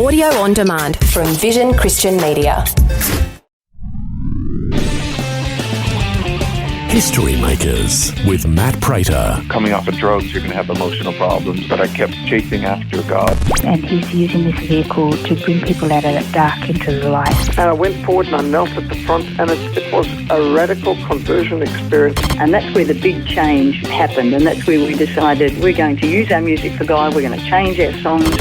Audio on demand from Vision Christian Media. History Makers with Matt Prater. Coming off of drugs, you're going to have emotional problems, but I kept chasing after God. And he's using this vehicle to bring people out of the dark into the light. And I went forward and I knelt at the front, and it was a radical conversion experience. And that's where the big change happened, and that's where we decided we're going to use our music for God, we're going to change our songs.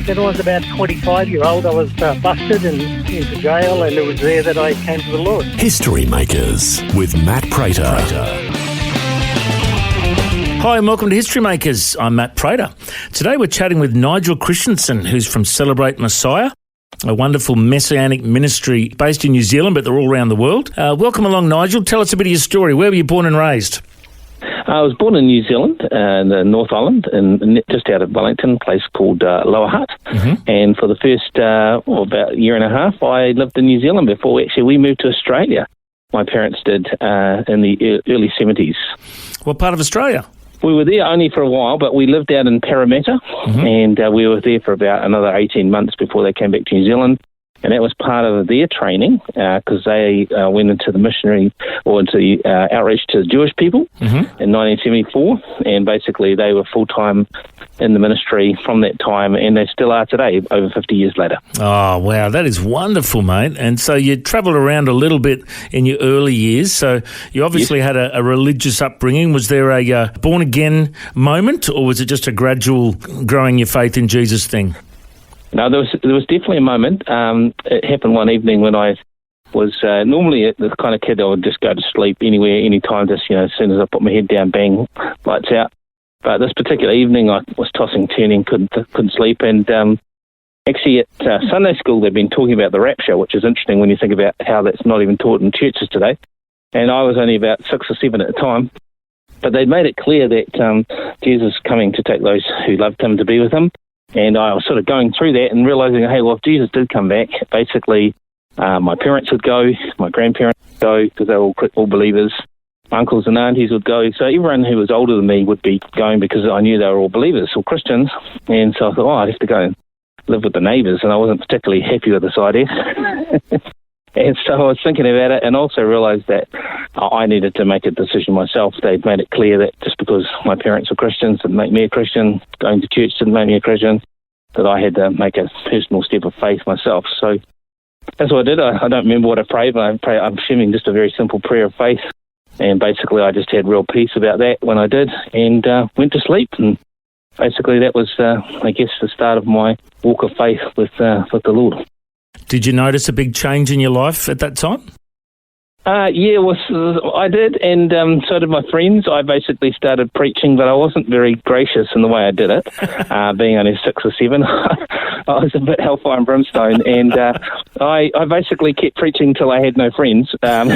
When I was about 25-year-old, I was busted and into jail, and it was there that I came to the Lord. History Makers with Matt Prater. Hi and welcome to History Makers. I'm Matt Prater. Today we're chatting with Nigel Christensen, who's from Celebrate Messiah, a wonderful messianic ministry based in New Zealand, but they're all around the world. Welcome along, Nigel. Tell us a bit of your story. Where were you born and raised? I was born in New Zealand, in the North Island, just out of Wellington, a place called Lower Hutt. Mm-hmm. And for the first about a year and a half, I lived in New Zealand before we moved to Australia. My parents did in the early 70s. What part of Australia? We were there only for a while, but we lived out in Parramatta, mm-hmm. and we were there for about another 18 months before they came back to New Zealand. And that was part of their training because they went into the missionary or into the outreach to the Jewish people in 1974. And basically they were full-time in the ministry from that time, and they still are today, over 50 years later. Oh, wow. That is wonderful, mate. And so you travelled around a little bit in your early years. So you obviously had a religious upbringing. Was there a born-again moment, or was it just a gradual growing your faith in Jesus thing? No, there was definitely a moment. It happened one evening when I was normally the kind of kid that would just go to sleep anywhere, anytime, just, as soon as I put my head down, bang, lights out. But this particular evening I was tossing, turning, couldn't sleep. And actually at Sunday school they've been talking about the rapture, which is interesting when you think about how that's not even taught in churches today. And I was only about 6 or 7 at the time. But they made it clear that Jesus was coming to take those who loved him to be with him. And I was sort of going through that and realising, hey, well, if Jesus did come back, basically my parents would go, my grandparents would go, because they were all believers, my uncles and aunties would go. So everyone who was older than me would be going because I knew they were all believers or Christians. And so I thought, I'd have to go and live with the neighbours, and I wasn't particularly happy with this idea. And so I was thinking about it and also realised that I needed to make a decision myself. They'd made it clear that just because my parents were Christians didn't make me a Christian, going to church didn't make me a Christian, that I had to make a personal step of faith myself. So that's what I did. I don't remember what I prayed, but I'm assuming just a very simple prayer of faith. And basically I just had real peace about that when I did, and went to sleep. And basically that was, I guess, the start of my walk of faith with the Lord. Did you notice a big change in your life at that time? Yeah, I did, and so did my friends. I basically started preaching, but I wasn't very gracious in the way I did it. Being only 6 or 7, I was a bit hellfire and brimstone, and I basically kept preaching till I had no friends. And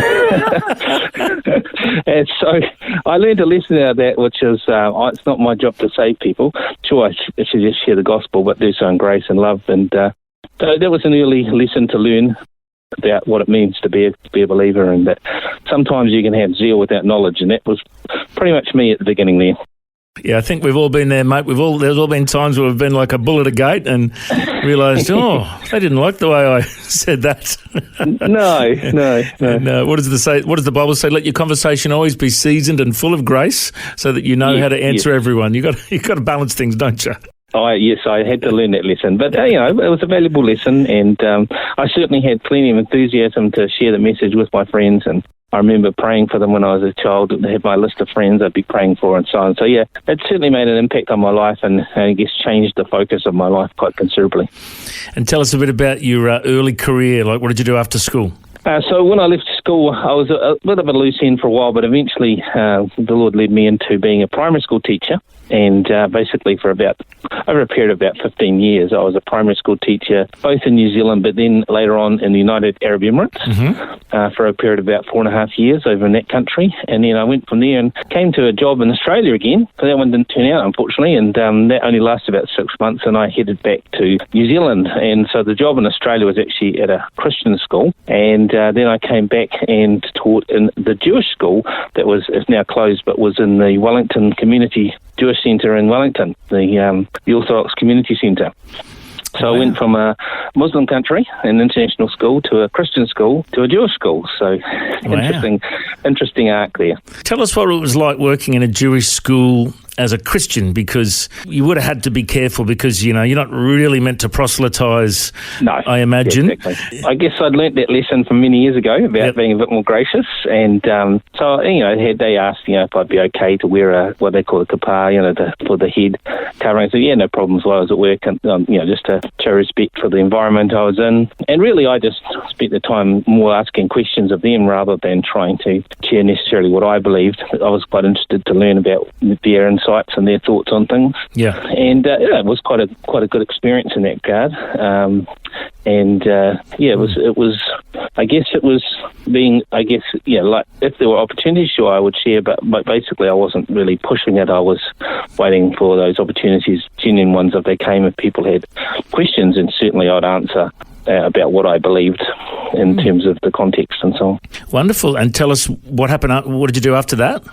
so I learned a lesson out of that, which is it's not my job to save people. Sure, I should just share the gospel, but do so in grace and love. And so that was an early lesson to learn about what it means to be a believer, and that sometimes you can have zeal without knowledge, and that was pretty much me at the beginning there. Yeah, I think we've all been there, mate. There's all been times where we've been like a bull at a gate and realised, they didn't like the way I said that. No. And, what does the Bible say? Let your conversation always be seasoned and full of grace, so that you know how to answer everyone. You got to balance things, don't you? Yes, I had to learn that lesson. But, it was a valuable lesson, and I certainly had plenty of enthusiasm to share the message with my friends, and I remember praying for them when I was a child. I had my list of friends I'd be praying for and so on. So, yeah, it certainly made an impact on my life, and I guess changed the focus of my life quite considerably. And tell us a bit about your early career. Like, what did you do after school? So when I left school, I was a bit of a loose end for a while, but eventually the Lord led me into being a primary school teacher. And basically for over a period of about 15 years, I was a primary school teacher, both in New Zealand, but then later on in the United Arab Emirates for a period of about 4.5 years over in that country. And then I went from there and came to a job in Australia again. But that one didn't turn out, unfortunately, and that only lasted about 6 months, and I headed back to New Zealand. And so the job in Australia was actually at a Christian school, and then I came back and taught in the Jewish school that is now closed, but was in the Wellington Community Jewish Centre in Wellington, the Orthodox Community Centre. So I went from a Muslim country, an international school, to a Christian school, to a Jewish school. So interesting arc there. Tell us what it was like working in a Jewish school as a Christian, because you would have had to be careful because, you're not really meant to proselytise, no, I imagine. Exactly. I guess I'd learnt that lesson from many years ago about being a bit more gracious. And so, they asked, if I'd be okay to wear what they call a kippah, for the head covering. So, no problems while I was at work, and, just to show respect for the environment I was in. And really, I just spent the time more asking questions of them rather than trying to share necessarily what I believed. I was quite interested to learn about their insights and their thoughts on things. Yeah. And it was quite a good experience in that regard. It was. I guess it was being. Like if there were opportunities, sure, I would share. But basically, I wasn't really pushing it. I was waiting for those opportunities, genuine ones, if they came. If people had questions, and certainly I'd answer about what I believed in terms of the context and so on. Wonderful. And tell us what happened. What did you do after that?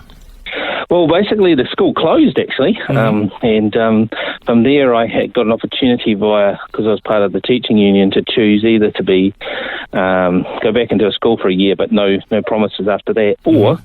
Well, basically the school closed actually, and from there I had got an opportunity because I was part of the teaching union to choose either to be go back into a school for a year, but no promises after that, or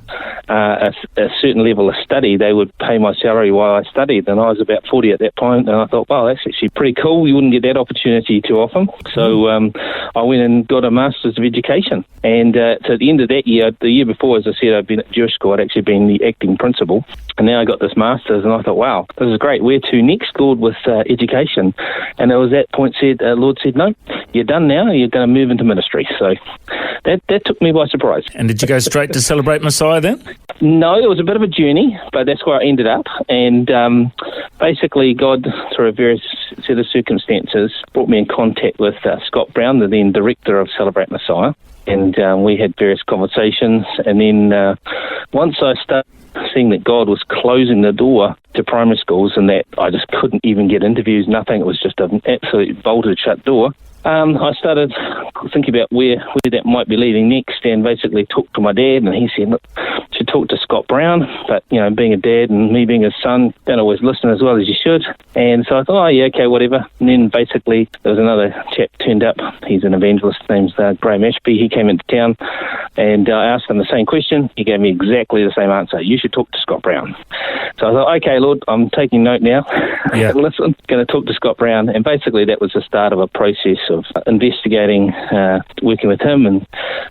a certain level of study. They would pay my salary while I studied, and I was about 40 at that point, and I thought, wow, that's actually pretty cool. You wouldn't get that opportunity too often. So I went and got a Master's of Education, and so at the end of that year, the year before, as I said, I'd been at Jewish school. I'd actually been the acting principal. And now I got this Master's, and I thought, wow, this is great. Where to next, Lord, with education? And it was that point Lord said, no, you're done now. You're going to move into ministry. So that took me by surprise. And did you go straight to Celebrate Messiah then? No, it was a bit of a journey, but that's where I ended up. And basically, God, through a various set of circumstances, brought me in contact with Scott Brown, the then director of Celebrate Messiah. And we had various conversations. And then once I started seeing that God was closing the door to primary schools and that I just couldn't even get interviews, nothing, it was just an absolute bolted shut door, I started thinking about where that might be leading next, and basically talked to my dad, and he said, look, you should talk to Scott Brown, but, being a dad and me being his son, don't always listen as well as you should. And so I thought, oh, yeah, okay, whatever. And then basically there was another chap turned up. He's an evangelist named Graham Ashby. He came into town, and I asked him the same question. He gave me exactly the same answer. You should talk to Scott Brown. So I thought, okay, Lord, I'm taking note now. Yeah. Listen, going to talk to Scott Brown. And basically that was the start of a process of investigating, working with him. And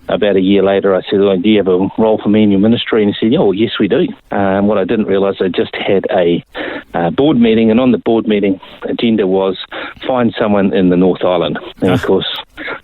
about a year later, I said, oh, do you have a role for me in your ministry? And he said, oh, yes, we do. What I didn't realise, I just had a board meeting, and on the board meeting agenda was find someone in the North Island. And of course,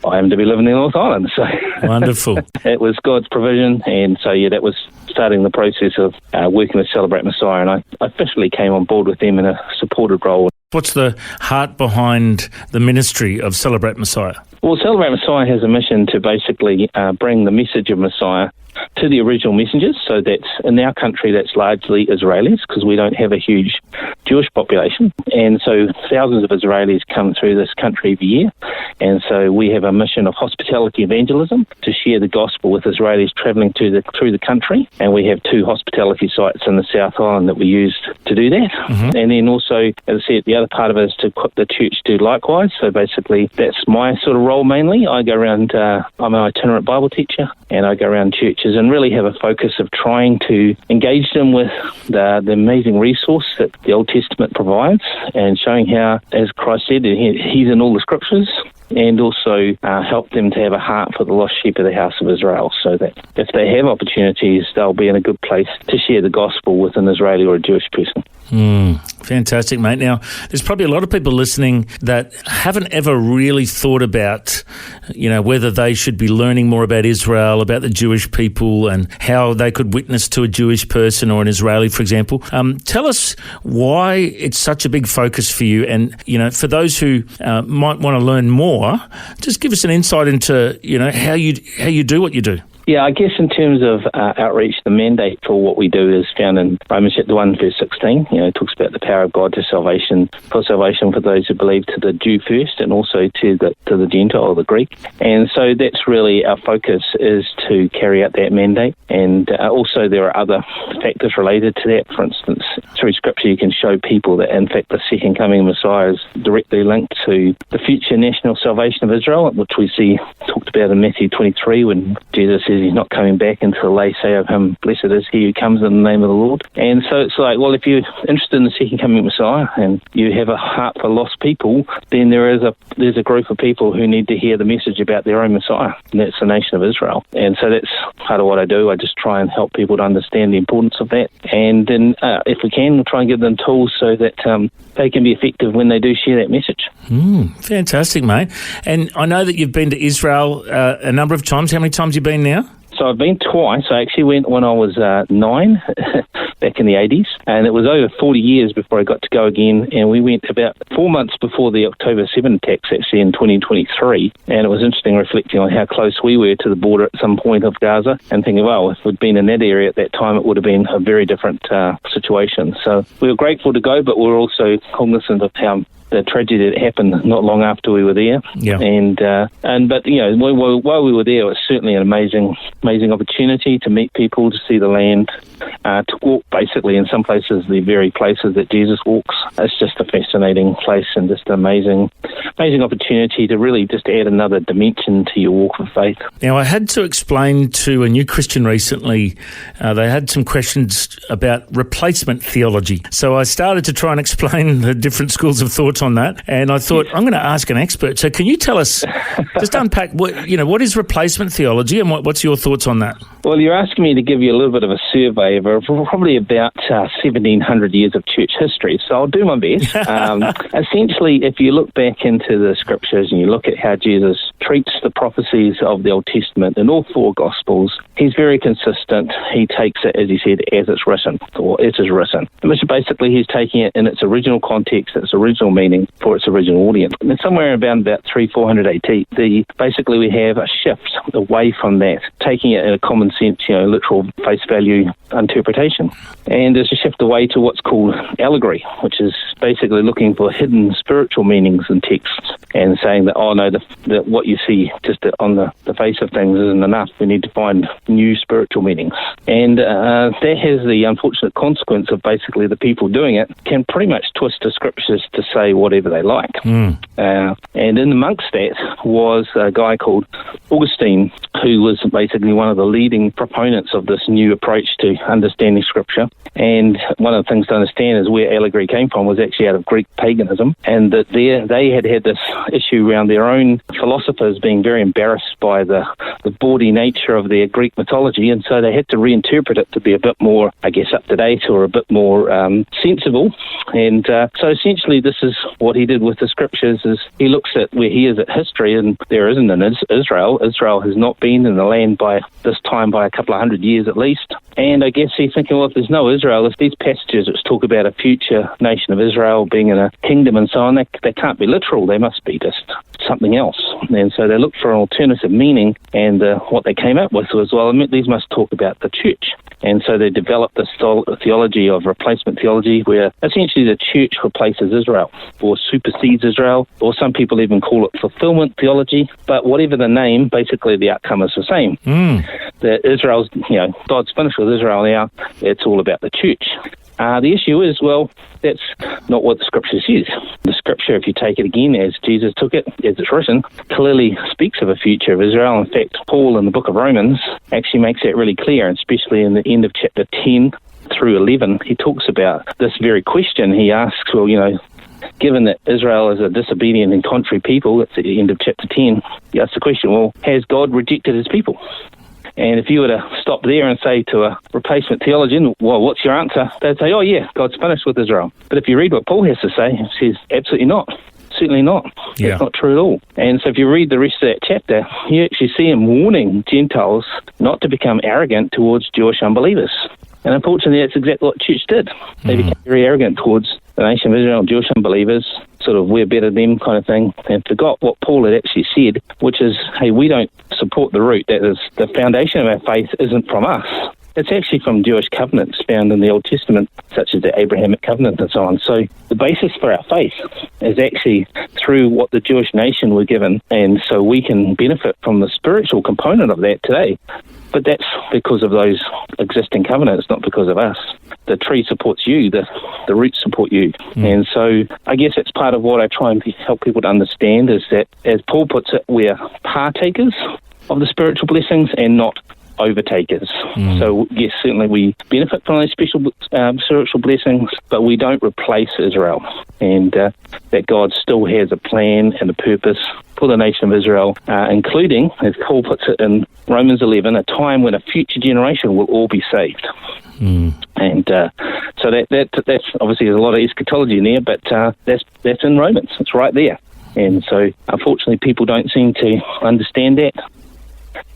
I happen to be living in the North Island. So wonderful. It was God's provision. And so, that was starting the process of working with Celebrate Messiah. And I officially came on board with them in a supported role. What's the heart behind the ministry of Celebrate Messiah? Well, Celebrate Messiah has a mission to basically bring the message of Messiah to the original messengers. So that's in our country, that's largely Israelis, because we don't have a huge Jewish population. And so thousands of Israelis come through this country every year. And so we have a mission of hospitality evangelism to share the gospel with Israelis travelling through the country. And we have 2 hospitality sites in the South Island that we use to do that. Mm-hmm. And then also, as I said, the other part of it is to equip the church to do likewise. So basically, that's my sort of role mainly. I go around, I'm an itinerant Bible teacher, and I go around churches and really have a focus of trying to engage them with the amazing resource that the Old Testament provides, and showing how, as Christ said, he's in all the scriptures, and also help them to have a heart for the lost sheep of the house of Israel, so that if they have opportunities, they'll be in a good place to share the gospel with an Israeli or a Jewish person. Fantastic, mate. Now, there's probably a lot of people listening that haven't ever really thought about, whether they should be learning more about Israel, about the Jewish people, and how they could witness to a Jewish person or an Israeli, for example. Tell us why it's such a big focus for you, and, for those who might want to learn more, just give us an insight into, how you do what you do. Yeah, I guess in terms of outreach, the mandate for what we do is found in Romans chapter 1, verse 16. It talks about the power of God to salvation for those who believe, to the Jew first, and also to the Gentile or the Greek. And so that's really our focus, is to carry out that mandate. And also there are other factors related to that. For instance, through Scripture you can show people that in fact the second coming of Messiah is directly linked to the future national salvation of Israel, which we see talked about in Matthew 23 when Jesus says he's not coming back until they say of him, blessed is he who comes in the name of the Lord. And so it's like, well, if you're interested in the second coming of Messiah and you have a heart for lost people, then there's a group of people who need to hear the message about their own Messiah, and that's the nation of Israel. And so that's part of what I do. I just try and help people to understand the importance of that. And then if we can, we'll try and give them tools so that they can be effective when they do share that message. Fantastic, mate. And I know that you've been to Israel a number of times. How many times have you been now? So I've been twice. I actually went when I was 9, back in the 80s, and it was over 40 years before I got to go again, and we went about 4 months before the October 7 attacks, actually in 2023, and it was interesting reflecting on how close we were to the border at some point of Gaza, and thinking, well, if we'd been in that area at that time, it would have been a very different situation. So we were grateful to go, but we were also cognizant of how the tragedy that happened not long after we were there. Yeah. But while we were there, it was certainly an amazing opportunity to meet people, to see the land, to walk basically in some places, the very places that Jesus walks. It's just a fascinating place and just an amazing opportunity to really just add another dimension to your walk of faith. Now, I had to explain to a new Christian recently, they had some questions about replacement theology. So I started to try and explain the different schools of thought on that, and I thought, I'm going to ask an expert. So can you tell us, just unpack, what is replacement theology, and what's your thoughts on that? Well, you're asking me to give you a little bit of a survey of probably about 1,700 years of church history, so I'll do my best. Essentially, if you look back into the Scriptures and you look at how Jesus treats the prophecies of the Old Testament in all 4 Gospels, he's very consistent. He takes it, as he said, as it's written, or it is written, which basically he's taking it in its original context, its original meaning for its original audience. And somewhere around about 300-400 AD, basically we have a shift away from that, taking it in a common sense, literal face value interpretation. And there's a shift away to what's called allegory, which is basically looking for hidden spiritual meanings in texts and saying that, oh no, that what you see just on the face of things isn't enough. We need to find new spiritual meanings. And that has the unfortunate consequence of basically the people doing it can pretty much twist the Scriptures to say whatever they like. And in amongst that was a guy called Augustine, who was basically one of the leading proponents of this new approach to understanding Scripture. And one of the things to understand is where allegory came from was actually out of Greek paganism, and that they had this issue around their own philosophers being very embarrassed by the bawdy nature of their Greek mythology, and so they had to reinterpret it to be a bit more, I guess, up to date or a bit more sensible. And so essentially this is what he did with the Scriptures, is he looks at where he is at history, and there isn't an Israel. Israel has not been in the land by this time by a couple of 100 years at least. And I guess he's thinking, well, if there's no Israel, if these passages which talk about a future nation of Israel being in a kingdom and so on, they can't be literal. They must be just something else. And so they looked for an alternative meaning, and what they came up with was, well, these must talk about the church. And so they developed this theology of replacement theology, where essentially the church replaces Israel or supersedes Israel, or some people even call it fulfillment theology. But whatever the name, basically the outcome is the same. That Israel's, God's finished with Israel now. It's all about the church. The issue is, well, that's not what the Scripture says. The Scripture, if you take it again as Jesus took it, as it's written, clearly speaks of a future of Israel. In fact, Paul in the book of Romans actually makes that really clear, especially in the end of chapter 10 through 11. He talks about this very question. He asks, well, given that Israel is a disobedient and contrary people, that's at the end of chapter 10, he asks the question, well, has God rejected his people? And if you were to stop there and say to a replacement theologian, well, what's your answer? They'd say, oh yeah, God's finished with Israel. But if you read what Paul has to say, he says, absolutely not. Certainly not. Yeah. That's not true at all. And so if you read the rest of that chapter, you actually see him warning Gentiles not to become arrogant towards Jewish unbelievers. And unfortunately, that's exactly what the church did. They became very arrogant towards the nation of Israel, Jewish unbelievers, sort of we're better than them kind of thing, and forgot what Paul had actually said, which is, hey, we don't support the root. That is, the foundation of our faith isn't from us. It's actually from Jewish covenants found in the Old Testament, such as the Abrahamic covenant and so on. So the basis for our faith is actually through what the Jewish nation were given, and so we can benefit from the spiritual component of that today. But that's because of those existing covenants, not because of us. The tree supports you, the roots support you. And so I guess it's part of what I try and help people to understand is that, as Paul puts it, we're partakers of the spiritual blessings and not overtakers. So yes, certainly we benefit from those special spiritual blessings, but we don't replace Israel, and that God still has a plan and a purpose for the nation of Israel, including, as Paul puts it in Romans 11, a time when a future generation will all be saved. And so that's obviously, there's a lot of eschatology in there, but that's in Romans. It's right there. And so unfortunately people don't seem to understand that,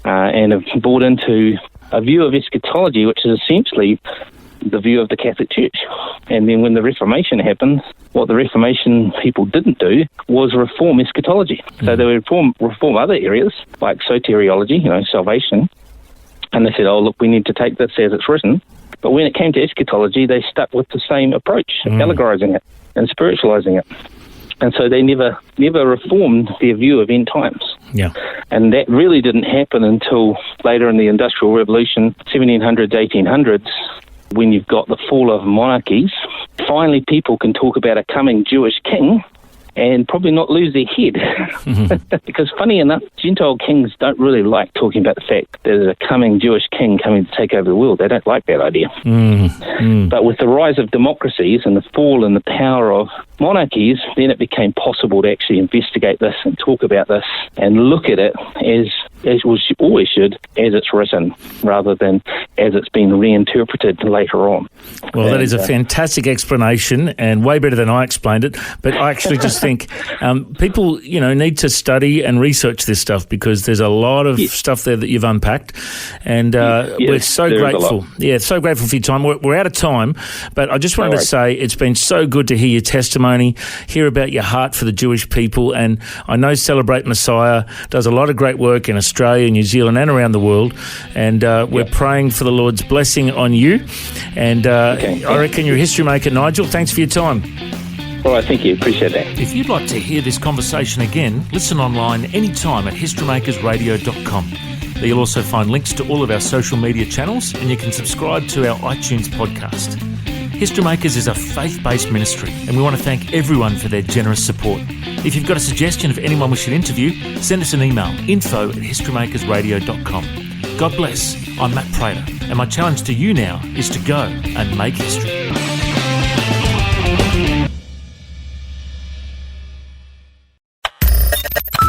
and have bought into a view of eschatology, which is essentially the view of the Catholic Church. And then when the Reformation happened, what the Reformation people didn't do was reform eschatology. So they would reform other areas, like soteriology, salvation, and they said, oh, look, we need to take this as it's written. But when it came to eschatology, they stuck with the same approach, allegorizing it and spiritualizing it. And so they never reformed their view of end times. Yeah. And that really didn't happen until later in the Industrial Revolution, 1700s, 1800s, when you've got the fall of monarchies. Finally, people can talk about a coming Jewish king and probably not lose their head. Because funny enough, Gentile kings don't really like talking about the fact that there's a coming Jewish king coming to take over the world. They don't like that idea. But with the rise of democracies and the fall in the power of monarchies, then it became possible to actually investigate this and talk about this and look at it as we always should, as it's written, rather than as it's been reinterpreted later on. Well, that is a fantastic explanation, and way better than I explained it. But I actually just think people, need to study and research this stuff, because there's a lot of stuff there that you've unpacked, and we're so grateful. Yeah, so grateful for your time. We're out of time, but I just wanted to say it's been so good to hear your testimony, hear about your heart for the Jewish people, and I know Celebrate Messiah does a lot of great work in Australia, New Zealand, and around the world, and we're praying for the Lord's blessing on you, and I reckon you're a history maker, Nigel. Thanks for your time. All right, thank you. Appreciate that. If you'd like to hear this conversation again, listen online anytime at historymakersradio.com. There you'll also find links to all of our social media channels, and you can subscribe to our iTunes podcast. History Makers is a faith-based ministry, and we want to thank everyone for their generous support. If you've got a suggestion of anyone we should interview, send us an email, info@historymakersradio.com. God bless. I'm Matt Prater, and my challenge to you now is to go and make history.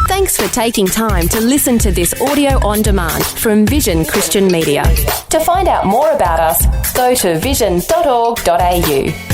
Thanks for taking time to listen to this audio on demand from Vision Christian Media. To find out more about us, go to vision.org.au.